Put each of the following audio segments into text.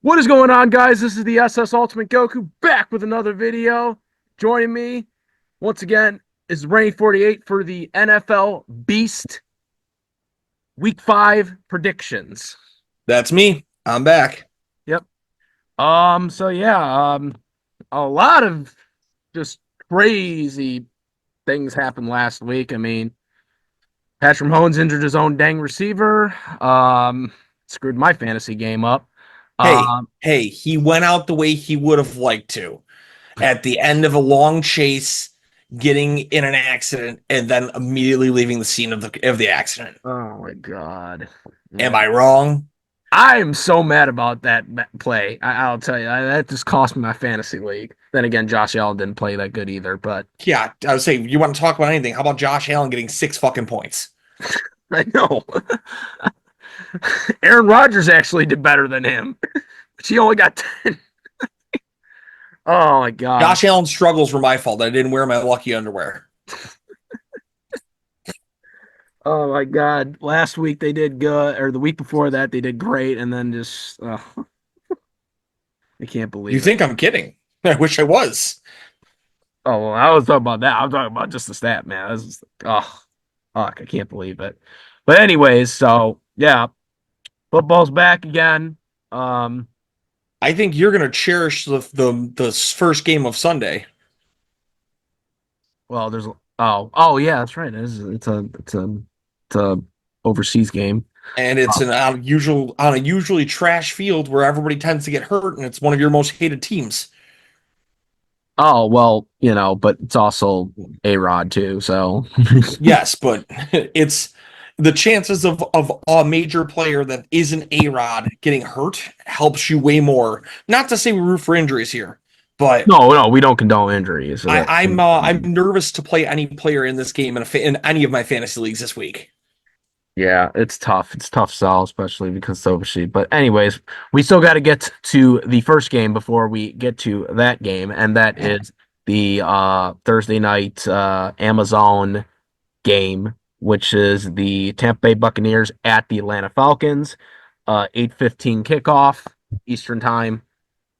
What is going on, guys? This is the SS Ultimate Goku back with another video. Joining me once again is Rain 48 for the NFL Beast Week 5 predictions. That's me. I'm back. Yep. A lot of just crazy things happened last week. I mean, Patrick Mahomes injured his own dang receiver. Screwed my fantasy game up. Hey, Um, hey, he went out the way he would have liked to at the end of a long chase, getting in an accident, and then immediately leaving the scene of the accident. oh my God. Am Yeah. I wrong? I'm so mad about that play. I'll tell you, that just cost me my fantasy league. Then again, Josh Allen didn't play that good either, but Yeah, I would say you want to talk about anything. How about Josh Allen getting 6 fucking points? I know. Aaron Rodgers actually did better than him, but he only got 10. Oh my God. Josh Allen's struggles were my fault. I didn't wear my lucky underwear. Oh my God. Last week they did good, or the week before that they did great, and then I can't You believe it. think I'm kidding? I wish I was. Oh, well, I was talking about that. I'm talking about just the stat, man. This is, oh, fuck, I can't believe it. But anyways, so yeah, football's back again. Um, I think you're gonna cherish the first game of Sunday. well, there's oh yeah, that's right. It's a overseas game. And it's Oh, an on a usually trash field where everybody tends to get hurt, and it's one of your most hated teams. oh well, but it's also A-Rod too. So Yes, but it's the chances of a major player that isn't A-Rod getting hurt helps you way more. Not to say we root for injuries here, but no, we don't condone injuries. So that I'm nervous to play any player in this game in any of my fantasy leagues this week. yeah, it's tough. It's tough sell, especially because it's overseas. But anyways, we still got to get to the first game before we get to that game, and that is the Thursday night Amazon game, which is the Tampa Bay Buccaneers at the Atlanta Falcons. 8:15 kickoff Eastern time.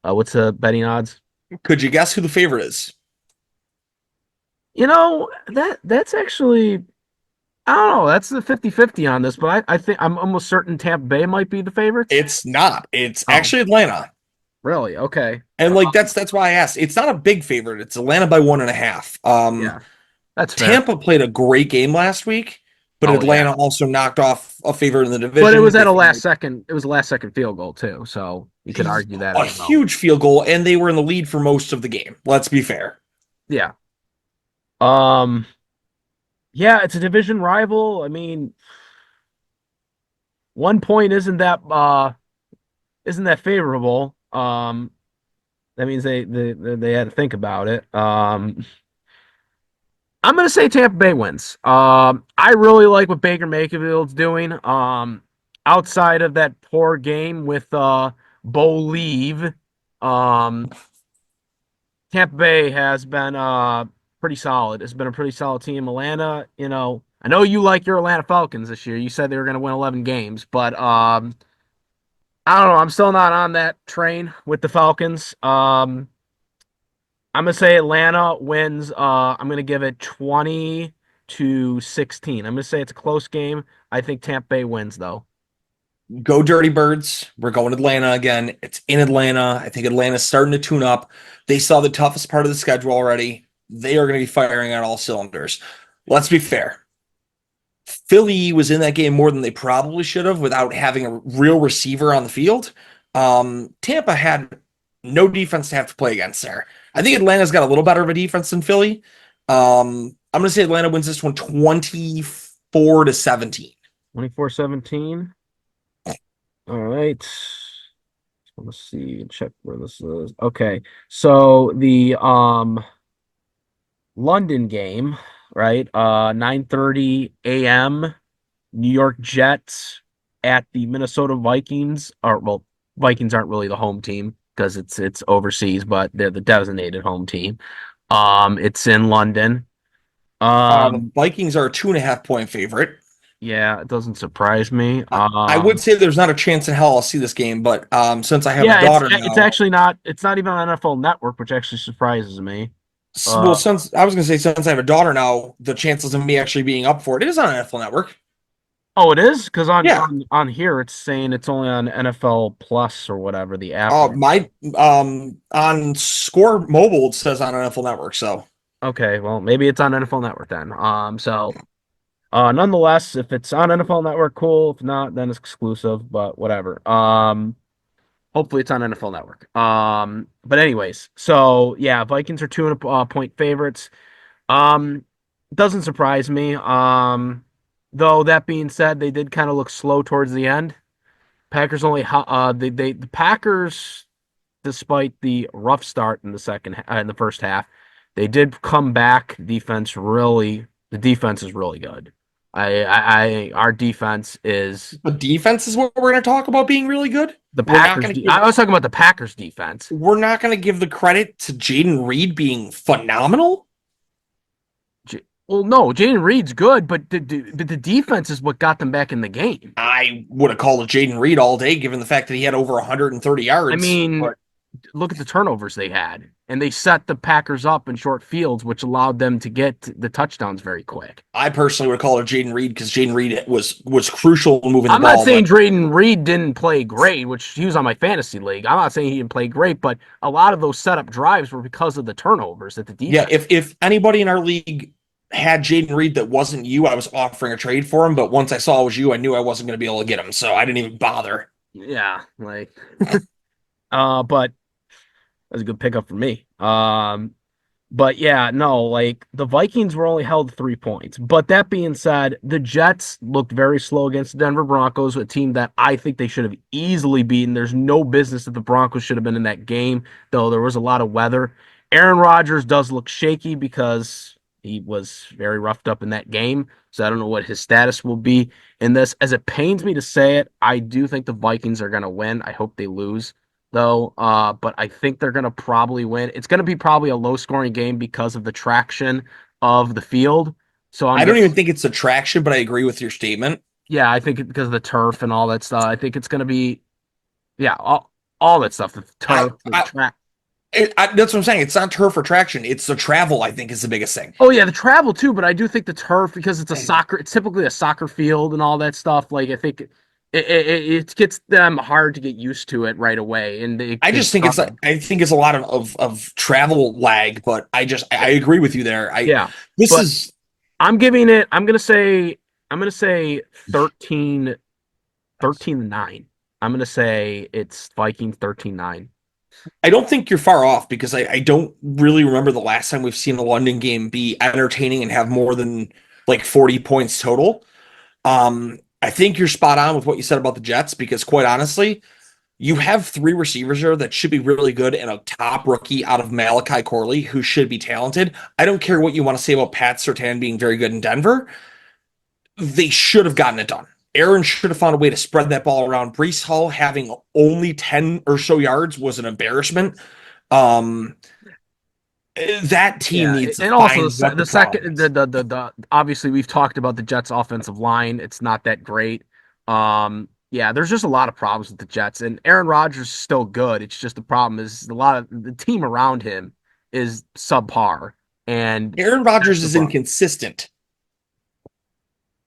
What's the betting odds? Could you guess who the favorite is? That's actually, I don't know. That's the 50-50 on this, but I think I'm almost certain Tampa Bay might be the favorites. It's not. It's Oh, actually Atlanta. really? Okay. And that's why I asked. It's not a big favorite. It's Atlanta by 1.5. Yeah, that's fair. Tampa played a great game last week, but Oh yeah. Atlanta also knocked off a favorite in the But it division. was at a last second. It was a last second field goal too, so you could argue that A as well. huge field goal, and they were in the lead for most of the game. Let's be fair. Yeah. Um. Yeah, it's a division rival. I mean, 1 point isn't that favorable. That means they had to think about it. I'm gonna say Tampa Bay wins. I really like what Baker Mayfield's doing. Outside of that poor game with Bo Leave, um, Tampa Bay has been pretty solid. It's been a pretty solid team. Atlanta, I know you like your Atlanta Falcons this year. You said they were going to win 11 games, but I don't know. I'm still not on that train with the Falcons. I'm gonna say Atlanta wins. I'm gonna give it 20-16. I'm gonna say it's a close game. I think Tampa Bay wins though. Go Dirty Birds. We're going to Atlanta again. It's in Atlanta. I think Atlanta's starting to tune up. They saw the toughest part of the schedule already. They are going to be firing on all cylinders. Let's be fair. Philly was in that game more than they probably should have without having a real receiver on the field. Tampa had no defense to have to play against there. I think Atlanta's got a little better of a defense than Philly. I'm going to say Atlanta wins this one 24-17. 24-17. All right. Let's see. Check where this is. Okay. So the London game, right? 9:30 a.m. New York Jets at the Minnesota Vikings. Or well, Vikings aren't really the home team because it's overseas, but they're the designated home team. It's in London. The Vikings are a 2.5 point favorite. Yeah, it doesn't surprise me. I would say there's not a chance in hell I'll see this game, but since I have a Yeah, daughter it's now, actually not. It's not even on NFL Network, which actually surprises me. well, Uh, since I was gonna say since I have a daughter now, the chances of me actually being up for it is on NFL Network. oh, it is because Yeah. on here it's saying it's only on NFL Plus or whatever the app. My on Score Mobile it says on NFL Network, so Okay, well maybe it's on NFL Network then. Nonetheless, if it's on NFL Network, cool. If not, then it's exclusive. But whatever. Hopefully it's on NFL Network. But anyways, so yeah, Vikings are 2.5 point favorites. Um, doesn't surprise me. Though that being said, they did kind of look slow towards the end. Packers only the Packers, despite the rough start in in the first half, they did come back. The defense is really good. Our defense is the defense is what we're gonna talk about being really good. the We're not Packers. gonna give I was talking about the Packers defense. we're not gonna give the credit to Jaden Reed being phenomenal. Well, no, Jaden Reed's good, but the defense is what got them back in the game. I would have called it Jaden Reed all day, given the fact that he had over 130 I yards. mean, But look at the turnovers they had, and they set the Packers up in short fields, which allowed them to get the touchdowns very quick. I personally would call it Jaden Reed because Jaden Reed was crucial in moving the I'm not ball. saying But Jaden Reed didn't play great, which he was on my fantasy league. I'm not saying he didn't play great, but a lot of those setup drives were because of the turnovers that the yeah, defense. if anybody in our league had Jaden Reed that wasn't you, I was offering a trade for him. But once I saw it was you, I knew I wasn't going to be able to get him, so I didn't even bother. Yeah, like, but that's a good pickup for me. But yeah, no, like the Vikings were only held 3 points. But that being said, the Jets looked very slow against the Denver Broncos, a team that I think they should have easily beaten. There's no business that the Broncos should have been in that game, though there was a lot of weather. Aaron Rodgers does look shaky because he was very roughed up in that game. So I don't know what his status will be in this. As it pains me to say it, I do think the Vikings are going to win. I hope they lose though. But I think they're going to probably win. It's going to be probably a low scoring game because of the traction of the field. So I'm I going don't to, even think it's attraction, but I agree with your statement. yeah, I think because of the turf and all that stuff. I think it's going to be, yeah, all that stuff, the I, turf, the I, track. that's what I'm saying. It's not turf or traction. It's the travel. I think is the biggest thing. Oh yeah, the travel too, but I do think the turf because it's typically a soccer field and all that stuff. Like I think it gets them hard to get used to it right away, and I they just think it's struggle. I think it's a lot of travel lag, but I agree with you there. Yeah, This but is I'm giving it. I'm gonna say 13-9. I'm gonna say it's Vikings 13-9. I don't think you're far off because I don't really remember the last time we've seen a London game be entertaining and have more than like 40 points total. I think you're spot on with what you said about the Jets because quite honestly, you have three receivers there that should be really good and a top rookie out of Malachi Corley who should be talented. I don't care what you want to say about Pat Surtain being very good in Denver. They should have gotten it done. Aaron should have found a way to spread that ball around. Brees Hall having only 10 or so yards was an embarrassment. Um, that team Yeah, needs to and also find what the the problem second is. the obviously we've talked about the Jets' offensive line. It's not that great. Yeah, there's just a lot of problems with the Jets, and Aaron Rodgers is still good. It's just the problem is a lot of the team around him is subpar, and Aaron that's Rodgers the is problem. inconsistent.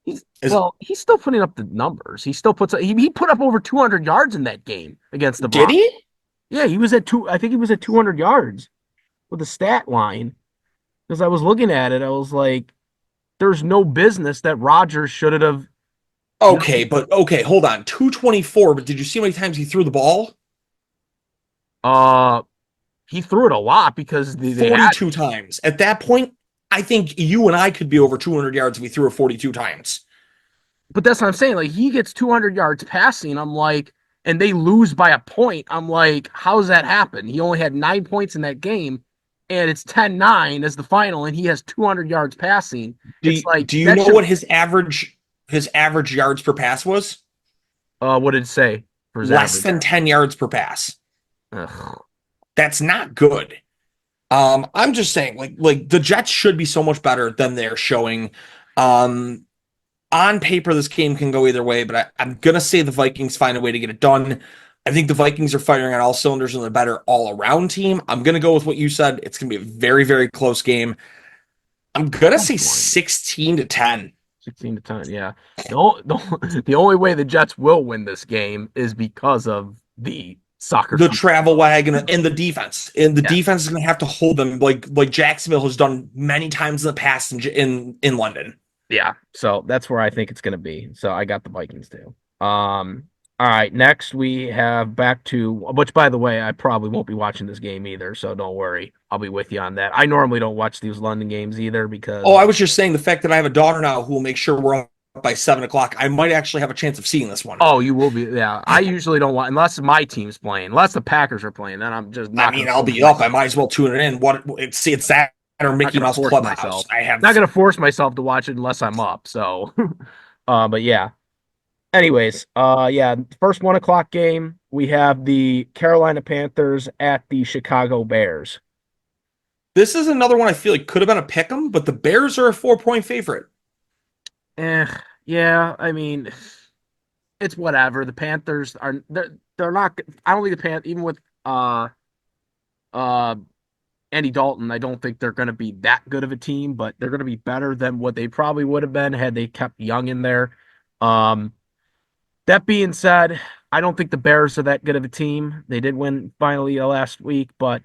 He's Is, well, he's still putting up the numbers. He still puts he put up over 200 yards in that game against the did Broncos. he? Yeah, he was at two. I think he was at 200 yards with the stat line. Because I was looking at it, I was like, "There's no business that Rodgers should have." You Okay, but okay, hold on. 224, but did you see how many times he threw the ball? know, he threw it a lot because they had. 42 times. At that point, I think you and I could be over 200 yards if we threw it 42 times. But that's what I'm saying. Like he gets 200 yards passing. I'm like, and they lose by a point. I'm like, how's that happen? He only had 9 points in that game, and it's 10-9 as the final, and he has 200 yards passing. It's like Do you that know should. what his average yards per pass was? What did it say for his Less average? than 10 yards per pass. Ugh. That's not good. I'm just saying, like the Jets should be so much better than they're showing. Um, On paper, this game can go either way, but I'm going to say the Vikings find a way to get it done. I think the Vikings are firing on all cylinders and they're a better all around team. I'm going to go with what you said. It's going to be a very, very close game. I'm going to say 16-10. 16-10, yeah. The only way the Jets will win this game is because of the soccer The field. travel wagon and the defense. And the Yeah. defense is going to have to hold them like Jacksonville has done many times in the past in London. Yeah, so that's where I think it's going to be. So I got the Vikings too. All right, next we have back to, which by the way, I probably won't be watching this game either, so don't worry. I'll be with you on that. I normally don't watch these London games either because Oh, I was just saying the fact that I have a daughter now who will make sure we're up by 7 o'clock. I might actually have a chance of seeing this one. oh, you will be. Yeah, I usually don't watch unless my team's playing, unless the Packers are playing. Then I'm just not. I mean, I'll be up. I might as well tune it in. It's that or Mickey Mouse Clubhouse. Myself. I have not gonna force myself to watch it unless I'm up. So, but yeah. Anyways, yeah, first 1 o'clock game, we have the Carolina Panthers at the Chicago Bears. This is another one I feel like could have been a pick 'em, but the Bears are a 4-point favorite. Yeah, I mean, it's whatever. The Panthers are they're not. I don't think the Panthers, even with uh Andy Dalton, I don't think they're going to be that good of a team, but they're going to be better than what they probably would have been had they kept Young in there. That being said, I don't think the Bears are that good of a team. They did win finally last week, but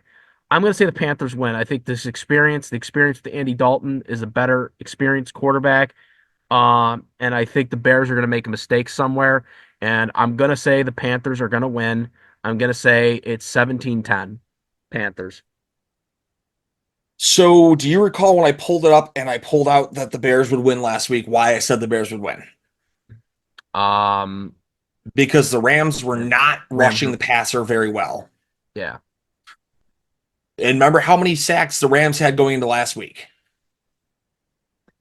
I'm going to say the Panthers win. I think the experience with Andy Dalton is a better experienced quarterback. And I think the Bears are going to make a mistake somewhere. And I'm going to say the Panthers are going to win. I'm going to say it's 17-10 Panthers. So, do you recall when I pulled it up and I pulled out that the Bears would win last week, why I said the Bears would win? Um, Because the Rams were not rushing the passer very well. Yeah. And remember how many sacks the Rams had going into last week?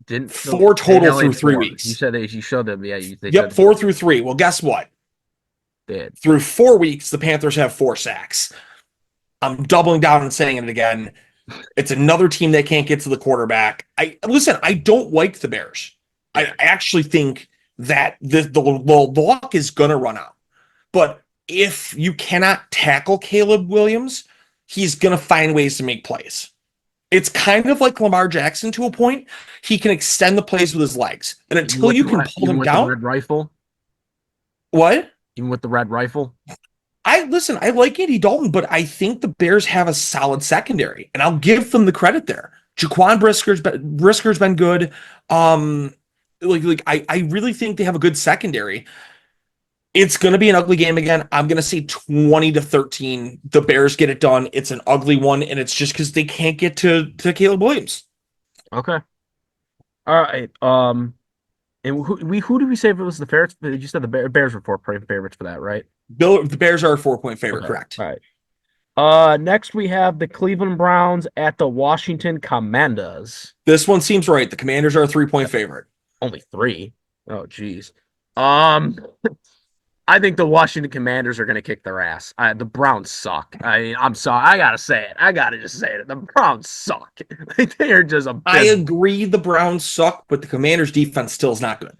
Didn't 4 total through 3 weeks. You said you showed them. Yeah. Yep, 4 through 3. Well, guess what? Did. Through 4 weeks, the Panthers have 4 sacks. I'm doubling down and saying it again. It's another team that can't get to the quarterback. I don't like the Bears. I actually think that the luck is going to run out. But if you cannot tackle Caleb Williams, he's going to find ways to make plays. It's kind of like Lamar Jackson to a point. He can extend the plays with his legs. And until you can pull him down. Red rifle? What? Even with the red rifle? I like Andy Dalton, but I think the Bears have a solid secondary, and I'll give them the credit there. Jaquan Brisker's been good. I really think they have a good secondary. It's going to be an ugly game again. I'm going to say 20-13. The Bears get it done. It's an ugly one, and it's just because they can't get to Caleb Williams. Okay. All right. And who did we say if it was the Ferrets? You said the Bears were 4-point favorites for that, right? The Bears are a 4-point favorite, okay. Correct. All right. Next we have the Cleveland Browns at the Washington Commanders. This one seems right. The Commanders are a 3-point favorite. Only 3? Oh, geez. I think the Washington Commanders are going to kick their ass. The Browns suck. I'm sorry. I got to say it. I got to just say it. The Browns suck. They are just a I agree the Browns suck, but the Commanders' defense still is not good.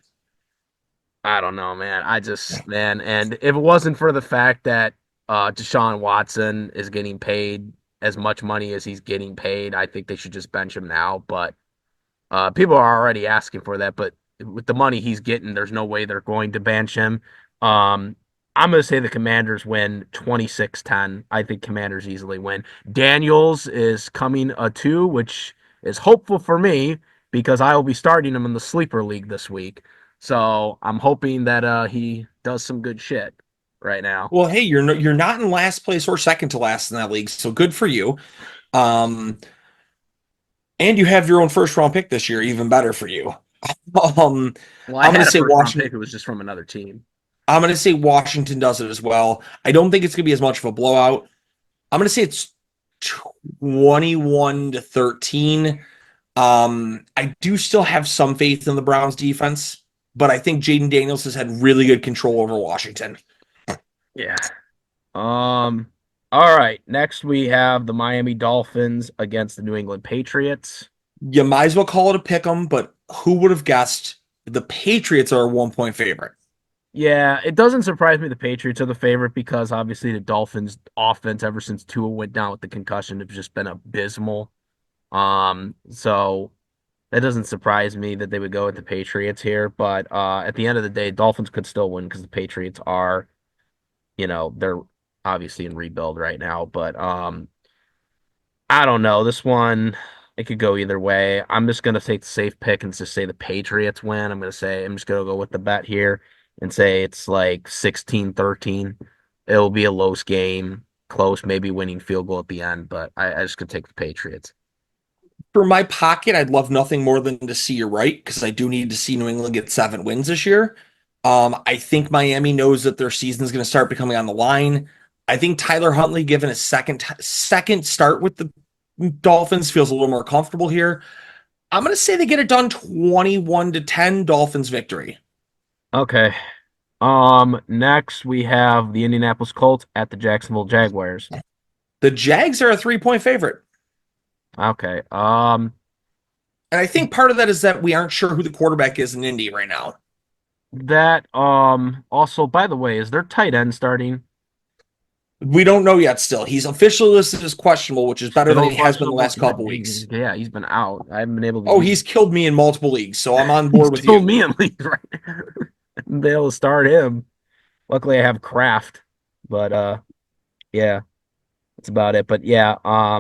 I don't know, man. And if it wasn't for the fact that Deshaun Watson is getting paid as much money as he's getting paid, I think they should just bench him now. But people are already asking for that. But with the money he's getting, there's no way they're going to bench him. I'm going to say the Commanders win 26-10. I think Commanders easily win. Daniels is coming a 2, which is hopeful for me because I will be starting him in the sleeper league this week. So I'm hoping that he does some good shit right now. Well, hey, you're not in last place or second to last in that league, so good for you. And you have your own first round pick this year, even better for you. I'm going to say Washington. Pick, it was just from another team. I'm going to say Washington does it as well. I don't think it's going to be as much of a blowout. I'm going to say it's 21-13. I do still have some faith in the Browns defense, but I think Jaden Daniels has had really good control over Washington. Yeah. All right. Next, we have the Miami Dolphins against the New England Patriots. You might as well call it a pick 'em, but who would have guessed The Patriots are a 1 point favorite. Yeah, it doesn't surprise me the Patriots are the favorite because obviously the Dolphins offense ever since Tua went down with the concussion have just been abysmal. So that doesn't surprise me that they would go with the Patriots here, but at the end of the day, Dolphins could still win because the Patriots are, they're obviously in rebuild right now, but I don't know. This one, it could go either way. I'm just gonna take the safe pick and just say the Patriots win. I'm just gonna go with the bet here and say it's like 16-13. It'll be a close, maybe winning field goal at the end, but I just could take the Patriots. For my pocket, I'd love nothing more than to see you right because I do need to see New England get 7 wins this year. I think Miami knows that their season is going to start becoming on the line. I think Tyler Huntley, given a second start with the Dolphins, feels a little more comfortable here. I'm going to say they get it done 21-10, Dolphins victory. Okay. Next we have the Indianapolis Colts at the Jacksonville Jaguars. The Jags are a 3 point favorite. Okay. And I think part of that is that we aren't sure who the quarterback is in Indy right now. That also, by the way, is their tight end starting? We don't know yet still. He's officially listed as questionable, which is better than Still he has been the questionable. last couple weeks. Yeah, he's been out. I haven't been able to Oh, use. he's killed me in multiple leagues, so I'm on He's board with killed you. me in leagues right now. Be able to start him. Luckily, I have Kraft, but yeah, that's about it. But yeah, I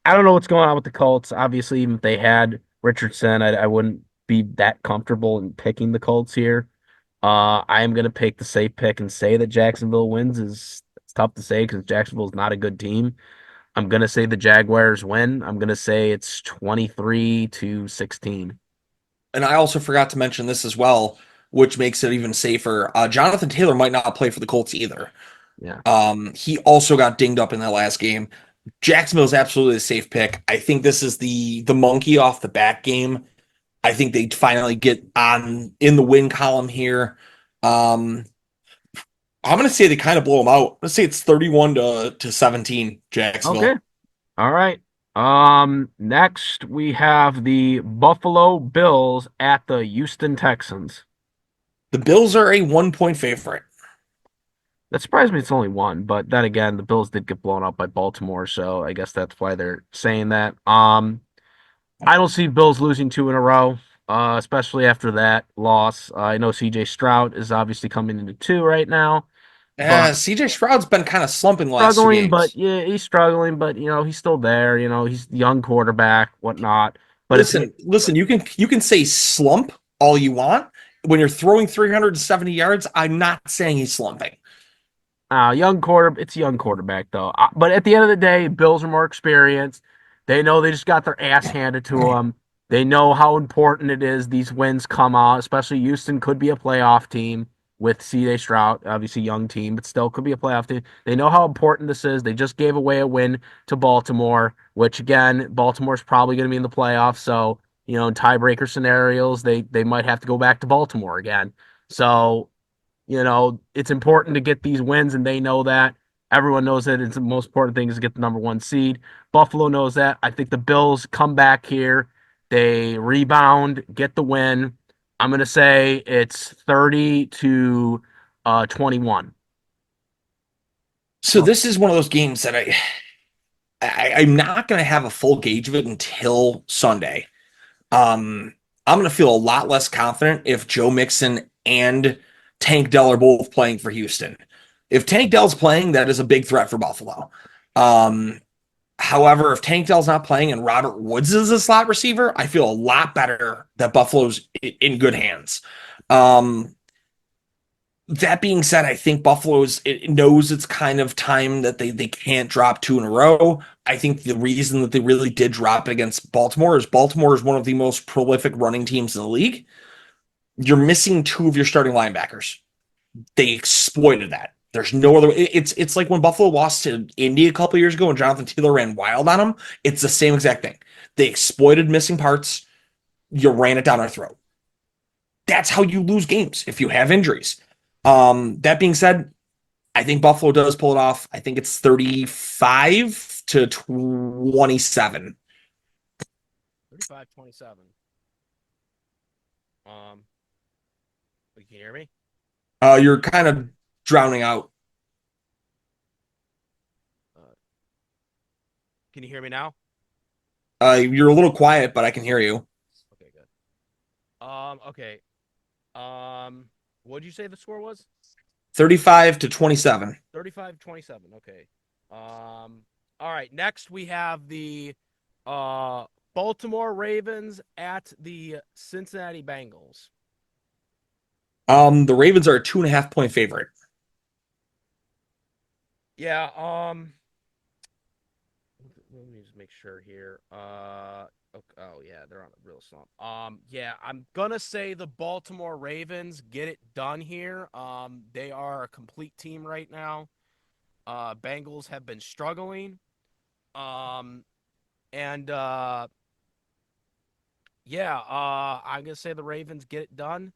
don't know what's going on with the Colts. Obviously, even if they had Richardson, I wouldn't be that comfortable in picking the Colts here. I am gonna pick the safe pick and say that Jacksonville wins. It's tough to say because Jacksonville's not a good team. I'm gonna say the Jaguars win. I'm gonna say it's 23-16. And I also forgot to mention this as well, which makes it even safer. Jonathan Taylor might not play for the Colts either. Yeah. He also got dinged up in that last game. Jacksonville's absolutely a safe pick. I think this is the monkey off the back game. I think they finally get on in the win column here. Um, I'm going to say they kind of blow them out. Let's say it's 31 to 17, Okay. Jacksonville. All right. Next we have the Buffalo Bills at the Houston Texans. The Bills are a 1 point favorite. That surprised me it's only one, but then again, the Bills did get blown out by Baltimore, so I guess that's why they're saying that. I don't see Bills losing two in a row, especially after that loss. I know CJ Stroud is obviously coming into two right now, but CJ Stroud's been kind of slumping the last two struggling, but games. yeah, he's struggling, but he's still there. He's the young quarterback, whatnot. But at the Listen, you can say slump all you want. When you're throwing 370 yards, I'm not saying he's slumping. it's a young quarterback though. But at the end of the day, Bills are more experienced. They know they just got their ass handed to them. They know how important it is these wins come out, especially Houston could be a playoff team with C.J. Stroud, obviously young team, but still could be a playoff team. They know how important this is. They just gave away a win to Baltimore, which again, Baltimore's probably going to be in the playoffs. So, in tiebreaker scenarios, they might have to go back to Baltimore again. So it's important to get these wins, and they know that. Everyone knows that it's the most important thing is to get the number one seed. Buffalo knows that. I think the Bills come back here. They rebound, get the win. I'm going to say it's 30 to 21. So this is one of those games that I'm not going to have a full gauge of it until Sunday. I'm going to feel a lot less confident if Joe Mixon and Tank Dell are both playing for Houston. If Tank Dell's playing, that is a big threat for Buffalo. Um, However, if Tank Dell's not playing and Robert Woods is a slot receiver, I feel a lot better that Buffalo's in good hands. Um, that being said, I think it knows it's kind of time that they can't drop two in a row. I think the reason that they really did drop against Baltimore is one of the most prolific running teams in the league. You're missing two of your starting linebackers. They exploited that. There's no other. It's like when Buffalo lost to Indy a couple years ago and Jonathan Taylor ran wild on them. It's the same exact thing. They exploited missing parts. You ran it down our throat. That's how you lose games if you have injuries. That being said, I think Buffalo does pull it off. I think it's 35 to 27. 35-27. can hear me? You're kind of drowning out. Uh, can you hear me now? You're a little quiet, but I can hear you. Okay, good. Okay. Um, what did you say the score was? 35 to 27. 35-27. Okay. All right. Next we have the uh Baltimore Ravens at the Cincinnati Bengals. The Ravens are a 2.5 point favorite. Yeah, let me just make sure here. Oh yeah, they're on a real slump. Yeah, I'm gonna say the Baltimore Ravens get it done here. They are a complete team right now. Bengals have been struggling. Um, and yeah, I'm gonna say the Ravens get it done.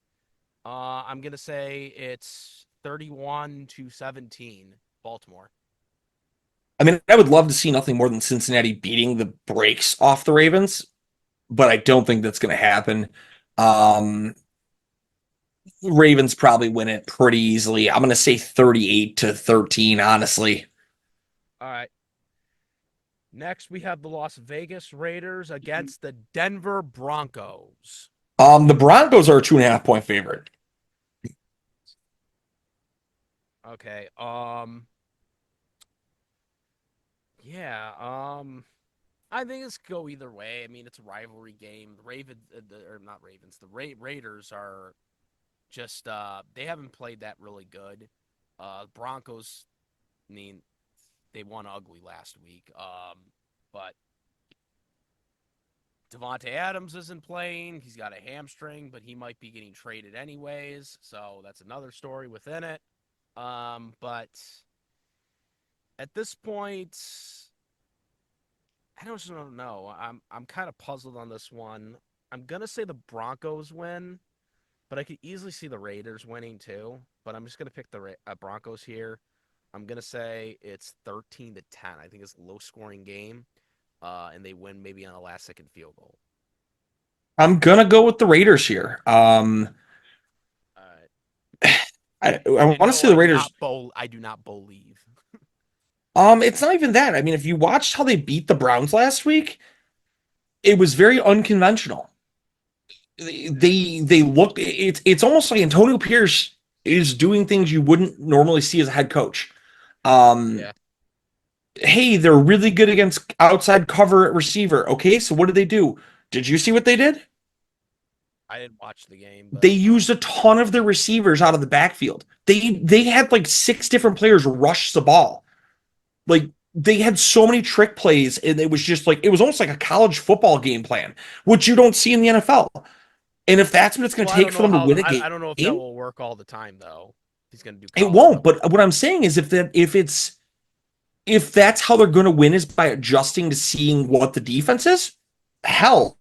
I'm gonna say it's 31-17, Baltimore. I mean, I would love to see nothing more than Cincinnati beating the brakes off the Ravens, but I don't think that's going to happen. Um, Ravens probably win it pretty easily. I'm going to say 38 to 13, honestly. All right. Next, we have the Las Vegas Raiders against the Denver Broncos. The Broncos are a 2.5 point favorite. Okay. Yeah. I think it's go either way. I mean, it's a rivalry game. The Ravens, or not Ravens, the Raiders are just they haven't played that really good. Broncos, I mean, they won ugly last week. But Devontae Adams isn't playing. He's got a hamstring, but he might be getting traded anyways. So that's another story within it. But at this point, I don't know. I'm kind of puzzled on this one. I'm gonna say the Broncos win, but I could easily see the Raiders winning too. But I'm just gonna pick the Broncos here. I'm gonna say it's 13-10. I think it's a low scoring game, and they win maybe on a last second field goal. I'm going to go with the Raiders here. Uh, I and want to no, see the Raiders. I do not believe. It's not even that. I mean, if you watched how they beat the Browns last week, it was very unconventional. They look it's almost like Antonio Pierce is doing things you wouldn't normally see as a head coach. Um, Yeah, hey, they're really good against outside cover at receiver. Okay, so what did they do? Did you see what they did? I didn't watch the game, They but used a ton of their receivers out of the backfield. They had like 6 different players rush the ball. Like they had so many trick plays, and it was just like it was almost like a college football game plan, which you don't see in the NFL. And if that's what it's going to well, I take don't for know them to how. win a I don't know if that game, will work all the time though. He's gonna do it college won't. But football. what I'm saying is if that's how they're going to win is by adjusting to seeing what the defense is, hell,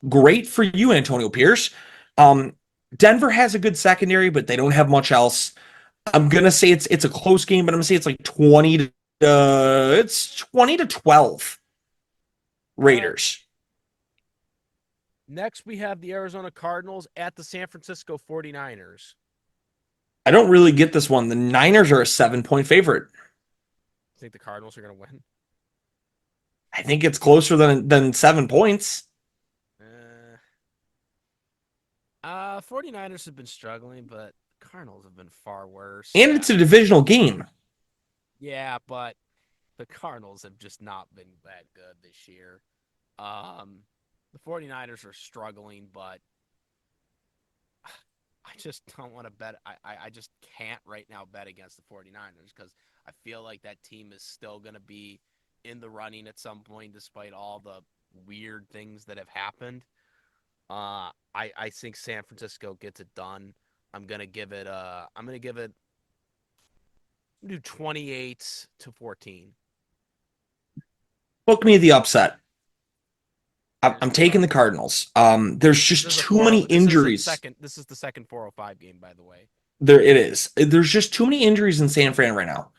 great for you, Antonio Pierce. Um, Denver has a good secondary, but they don't have much else. I'm gonna say it's a close game, but I'm gonna say it's like 20 to 12 All right. Raiders. Next, we have the Arizona Cardinals at the San Francisco 49ers. I don't really get this one. The Niners are a 7 point favorite. I think the Cardinals are gonna win. I think it's closer than 7 points. Uh, 49ers have been struggling, but Cardinals have been far worse. And it's a divisional game. Yeah, but the Cardinals have just not been that good this year. The 49ers are struggling, but I just don't want to bet. I just can't right now bet against the 49ers because I feel like that team is still going to be in the running at some point, despite all the weird things that have happened. I think San Francisco gets it done. I'm gonna give it do 28-14. Book me the upset. You're I'm just gonna taking the Cardinals. There's just this is a too many injuries. this is the second 405 game, by the way. There it is. There's just too many injuries in San Fran right now.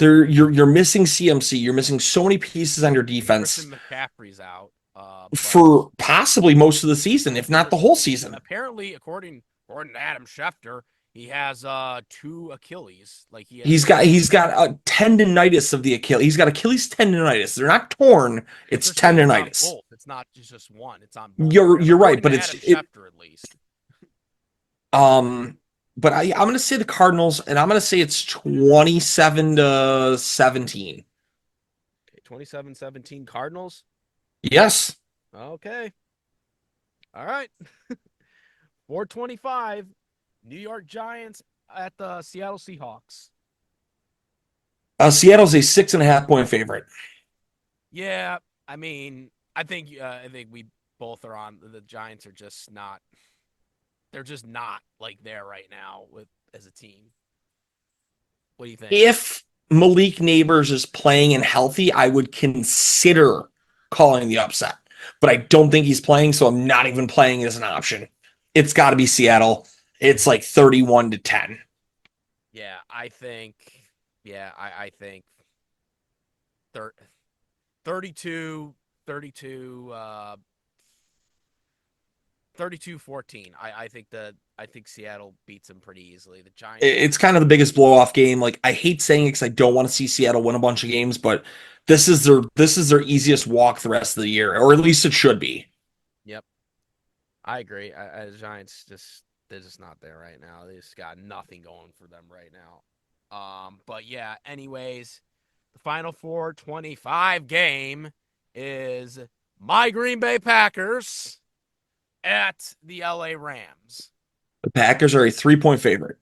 You're missing CMC. You're missing so many pieces on your defense Christian McCaffrey's out. But for possibly most of the season, if not the whole season. apparently, according according to Adam Schefter, he has two Achilles. Like he has He's got a tendonitis of the Achilles. He's got Achilles tendonitis. They're not torn. but It's they're saying it's on tendonitis. both. It's not just one. It's on both. You're right, According but to it's Adam it. Schefter, at least. Um, but I'm gonna say the Cardinals, and I'm gonna say it's 27-17. Okay, 27-17 Cardinals. Yes. Okay. All right. 425 New York Giants at the Seattle Seahawks. Seattle's a 6.5 point favorite. Yeah, I mean, I think we both are on the Giants are just not they're just not like there right now with as a team. What do you think? If Malik Neighbors is playing and healthy, I would consider calling the upset. But I don't think he's playing, so I'm not even playing as an option. It's got to be Seattle. It's like 31-10. Yeah, I think 32 32 32-14. I think Seattle beats them pretty easily. The Giants. It's kind of the biggest blow-off game. Like, I hate saying it because I don't want to see Seattle win a bunch of games, but this is their easiest walk the rest of the year, or at least it should be. Yep, I agree. The Giants they're just not there right now. They just got nothing going for them right now. But yeah. Anyways, the Final Four 25 game is my Green Bay Packers at the LA Rams. The Packers are a 3-point favorite.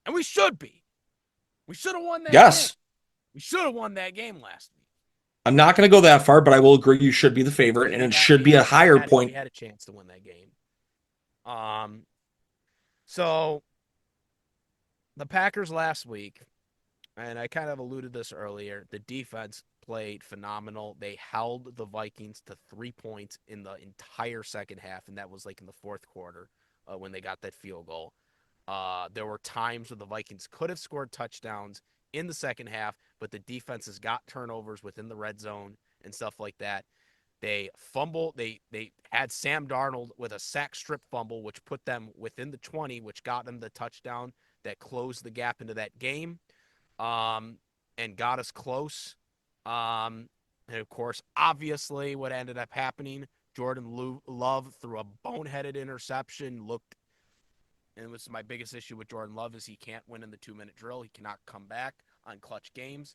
And we should be. We should have won that Yes. game. We should have won that game last week. I'm not going to go that far, but I will agree you should be the favorite, and it should be a higher point. We had a chance to win that game. So the Packers last week, and I kind of alluded this earlier, the defense played phenomenal. They held the Vikings to 3 points in the entire second half, and that was like in the fourth quarter when they got that field goal. There were times where the Vikings could have scored touchdowns in the second half, but the defenses got turnovers within the red zone and stuff like that. They fumbled. They had Sam Darnold with a sack strip fumble, which put them within the 20, which got them the touchdown that closed the gap into that game, and got us close. And of course, obviously, what ended up happening, Jordan Love threw a boneheaded interception. And this is my biggest issue with Jordan Love is he can't win in the 2-minute drill. He cannot come back on clutch games.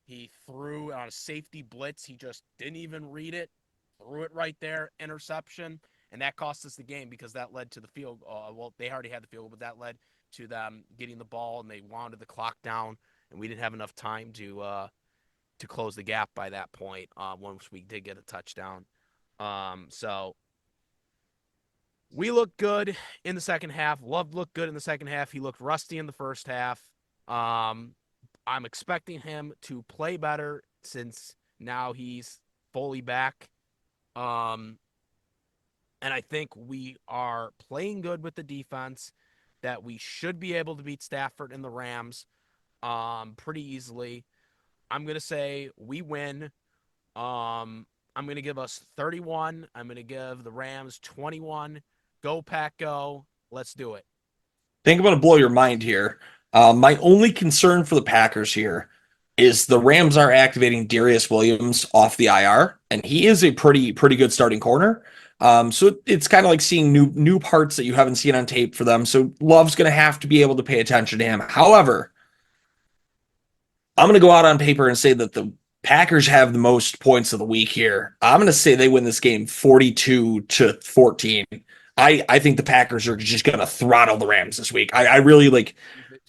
He threw on a safety blitz. He just didn't even read it. Threw it right there, interception. And that cost us the game because that led to the field. Well, they already had the field goal, but that led to them getting the ball, and they wound the clock down, and we didn't have enough time to close the gap by that point once we did get a touchdown. So we looked good in the second half. Love looked good in the second half. He looked rusty in the first half. I'm expecting him to play better since now he's fully back. And I think we are playing good with the defense, that we should be able to beat Stafford and the Rams pretty easily. I'm going to say we win. I'm going to give us 31. I'm going to give the Rams 21. Go, Pack, go. Let's do it. I think I'm going to blow your mind here. My only concern for the Packers here is the Rams are activating Darius Williams off the IR, and he is a pretty good starting corner. So it's kind of like seeing new parts that you haven't seen on tape for them. So Love's going to have to be able to pay attention to him. However, I'm going to go out on paper and say that the Packers have the most points of the week here. I'm going to say they win this game 42-14. I think the Packers are just going to throttle the Rams this week. I really like.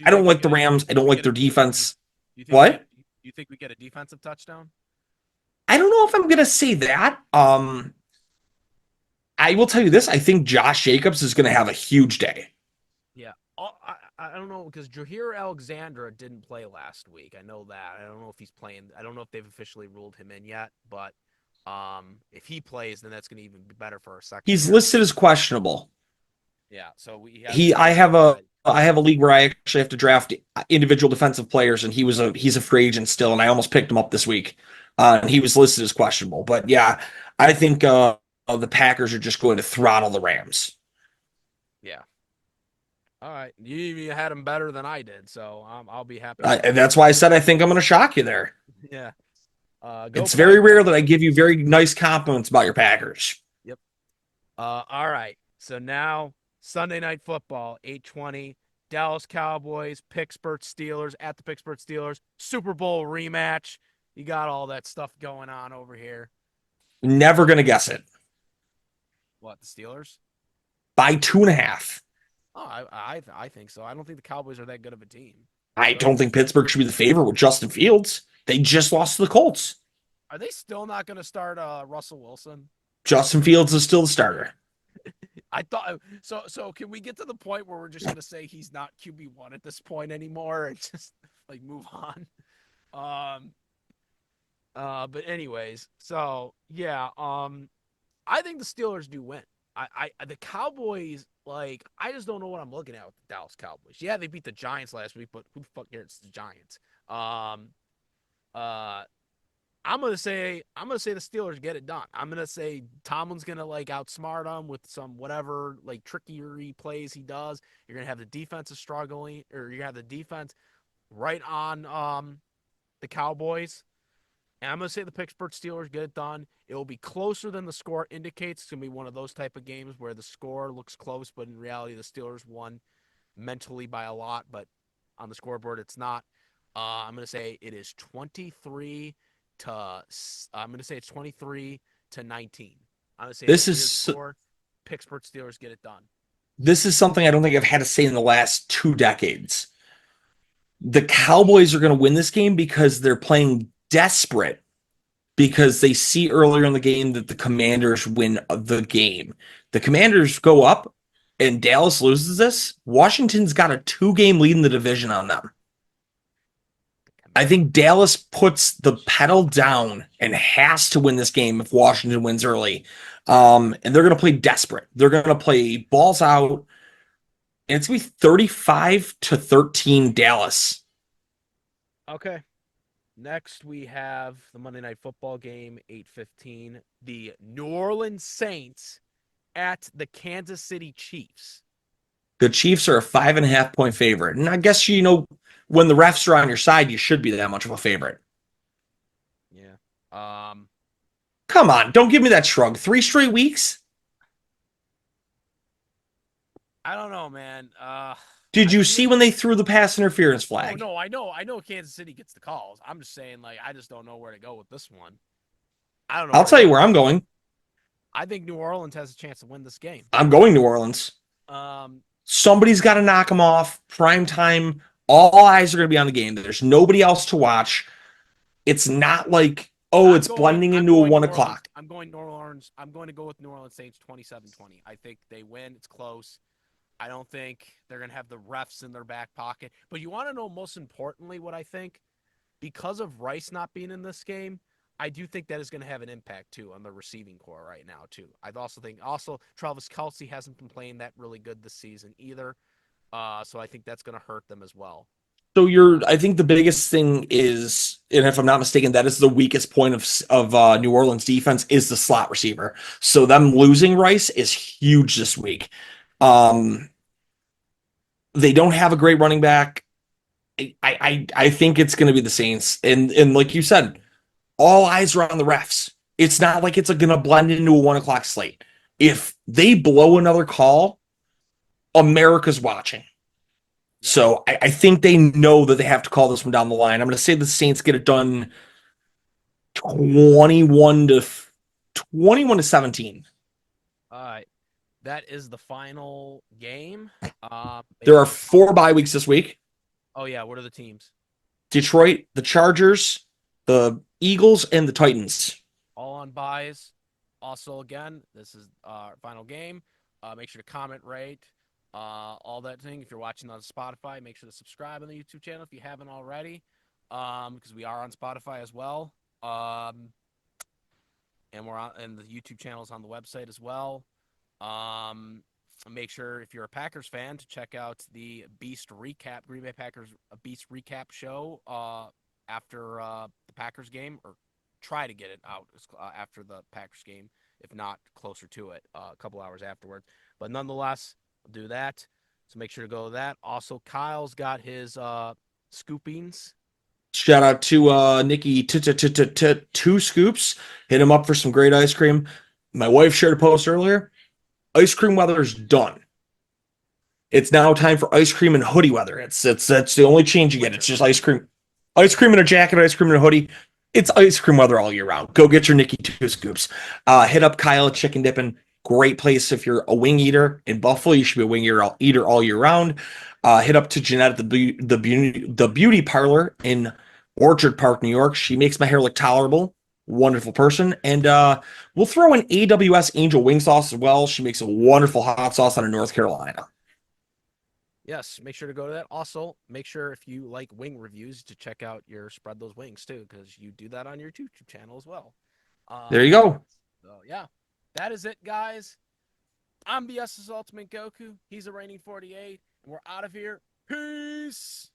I don't like the Rams. I don't like their defense. What? You think we get a defensive touchdown? I don't know if I'm going to say that. I will tell you this. I think Josh Jacobs is going to have a huge day. Yeah. I don't know, because Jair Alexander didn't play last week. I know that. I don't know if he's playing. I don't know if they've officially ruled him in yet, but if he plays, then that's going to even be better for our second. He's listed as questionable. Yeah, so I have a league where I actually have to draft individual defensive players, and he's a free agent still, and I almost picked him up this week. And he was listed as questionable. But yeah, I think the Packers are just going to throttle the Rams. Yeah. All right, you even had him better than I did, so I'll be happy with And that. that's why I said I think I'm going to shock you there. Yeah. Go It's very Pack. rare that I give you very nice compliments about your Packers. Yep. All right. So now Sunday Night Football, 8:20. Dallas Cowboys, Pittsburgh Steelers at the Pittsburgh Steelers. Super Bowl rematch. You got all that stuff going on over here. Never going to guess it. What, the Steelers? By 2.5. Oh, I think so. I don't think the Cowboys are that good of a team. I But don't think Pittsburgh should be the favorite with Justin Fields. They just lost to the Colts. are they still not going to start Russell Wilson? Justin Fields is still the starter. I thought so. So can we get to the point where we're just going to say he's not QB1 at this point anymore and just like move on? Um. But anyways, so yeah. I think the Steelers do win. The Cowboys, like, I just don't know what I'm looking at with the Dallas Cowboys. Yeah, they beat the Giants last week, but who the fuck cares? It's the Giants. Uh, I'm gonna say the Steelers get it done. I'm gonna say Tomlin's gonna like outsmart them with some whatever like trickery plays he does. You're gonna have the defense is struggling, or you're gonna have the defense right on the Cowboys. And I'm going to say the Pittsburgh Steelers get it done. It will be closer than the score indicates. It's going to be one of those type of games where the score looks close, but in reality, the Steelers won mentally by a lot, but on the scoreboard, it's not. I'm going to say it is 23 to. I'm going to say it's 23 to 19. I'm going to say it's This a weird is score. Pittsburgh Steelers get it done. this is something I don't think I've had to say in the last 2 decades. The Cowboys are going to win this game because they're playing desperate because they see earlier in the game that the Commanders win the game. The Commanders go up and Dallas loses this. Washington's got a 2-game lead in the division on them. I think Dallas puts the pedal down and has to win this game if Washington wins early. And they're going to play desperate. They're going to play balls out. And it's going to be 35-13 Dallas. Okay. Next, we have the Monday Night Football game, 8:15. The New Orleans Saints at the Kansas City Chiefs. The Chiefs are a 5.5 point favorite. And I guess, when the refs are on your side, you should be that much of a favorite. Yeah. Come on, don't give me that shrug. 3 straight weeks? I don't know, man. Did you see when they threw the pass interference Oh flag? no, I know Kansas City gets the calls. I'm just saying, like, I just don't know where to go with this one. I don't know. I'll tell you where I'm going. I think New Orleans has a chance to win this game. I'm going New Orleans. Um, Somebody's got to knock them off. Prime time. All eyes are going to be on the game. There's nobody else to watch. It's not like, it's blending into a 1 o'clock. I'm going New Orleans. I'm going to go with New Orleans Saints 27-20. I think they win. It's close. I don't think they're going to have the refs in their back pocket. But you want to know most importantly what I think? Because of Rice not being in this game, I do think that is going to have an impact too on the receiving core right now too. I also think Travis Kelce hasn't been playing that really good this season either. So I think that's going to hurt them as well. So I think the biggest thing is, and if I'm not mistaken, that is the weakest point of New Orleans defense is the slot receiver. So them losing Rice is huge this week. They don't have a great running back. I think it's going to be the Saints, and like you said, all eyes are on the refs. It's not like it's going to blend into a 1 o'clock slate. If they blow another call, America's watching. So I think they know that they have to call this one down the line. I'm going to say the Saints get it done 21-17. All right. That is the final game. There are 4 bye weeks this week. Oh, yeah. What are the teams? Detroit, the Chargers, the Eagles, and the Titans. All on buys. Also, again, this is our final game. Make sure to comment, rate, all that thing. If you're watching on Spotify, make sure to subscribe on the YouTube channel if you haven't already, because we are on Spotify as well. And the YouTube channel is on the website as well. Make sure if you're a Packers fan to check out the Beast Recap, Green Bay Packers Beast Recap show after the Packers game, or try to get it out after the Packers game, if not closer to it, a couple hours afterwards. But nonetheless, we'll do that. So make sure to go to that. Also, Kyle's got his scoopings. Shout out to Nikki Two Scoops. Hit him up for some great ice cream. My wife shared a post earlier. Ice cream weather's done. It's now time for ice cream and hoodie weather. That's the only change you get. It's just ice cream in a jacket, ice cream in a hoodie. It's ice cream weather all year round. Go get your Nikki Two Scoops. Hit up Kyle at Chicken Dippin'. Great place if you're a wing eater in Buffalo. You should be a wing eater all year round. Hit up to Jeanette at the beauty parlor in Orchard Park, New York. She makes my hair look tolerable. Wonderful person. And we'll throw in AWS Angel Wing Sauce as well. She makes a wonderful hot sauce out of North Carolina. Yes, make sure to go to that. Also, make sure if you like wing reviews to check out your Spread Those Wings too, because you do that on your YouTube channel as well. There you go. So yeah, that is it, guys. I'm BS's Ultimate Goku. He's a reigning 48, and we're out of here. Peace.